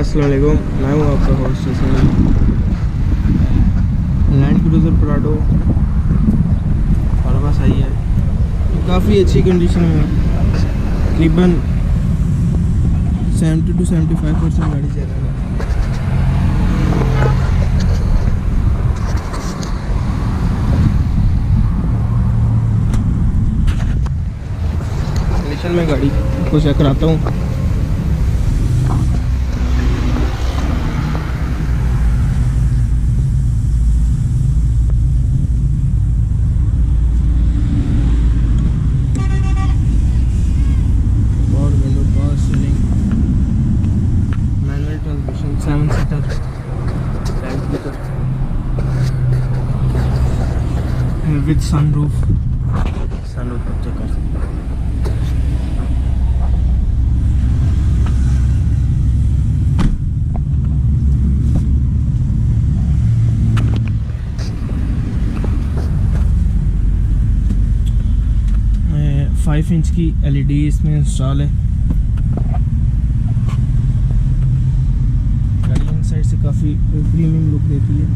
अस्सलाम वालेकुम, मैं हूँ आपका host Hasan. Land Cruiser Prado हमारे पास आई है, काफ़ी अच्छी कंडीशन में है। तकरीबन 70 to 75% गाड़ी चल रहा है। कंडीशन में गाड़ी को चेक कराता हूँ। Transmission 7 seater with sunroof check कर सकते हैं। मैं 5 इंच की LED इसमें इंस्टॉल है। साइड से काफ़ी प्रीमियम लुक देती है।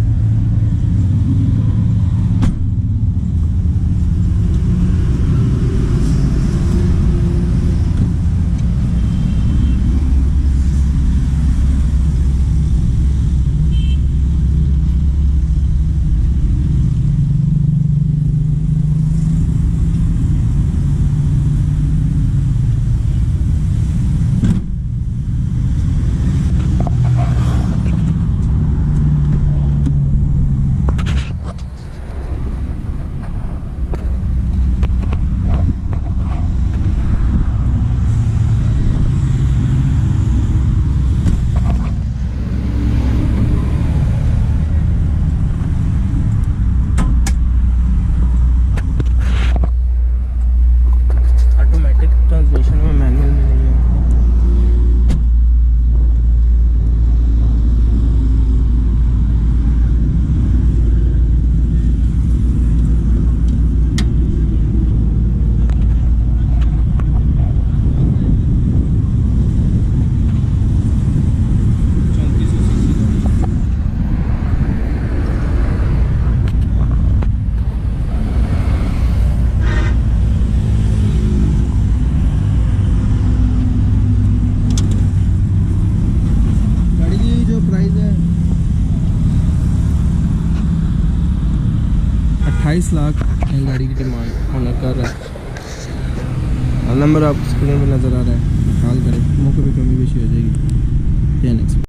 ट्रांसमिशन में मैनुअल में नहीं है। प्राइस है 28 लाख गाड़ी की डिमांड ऑनर कर रहा है। नंबर आप स्क्रीन पर नज़र आ रहा है, कॉल करें, मौके पे कमी बेशी हो जाएगी। नेक्स्ट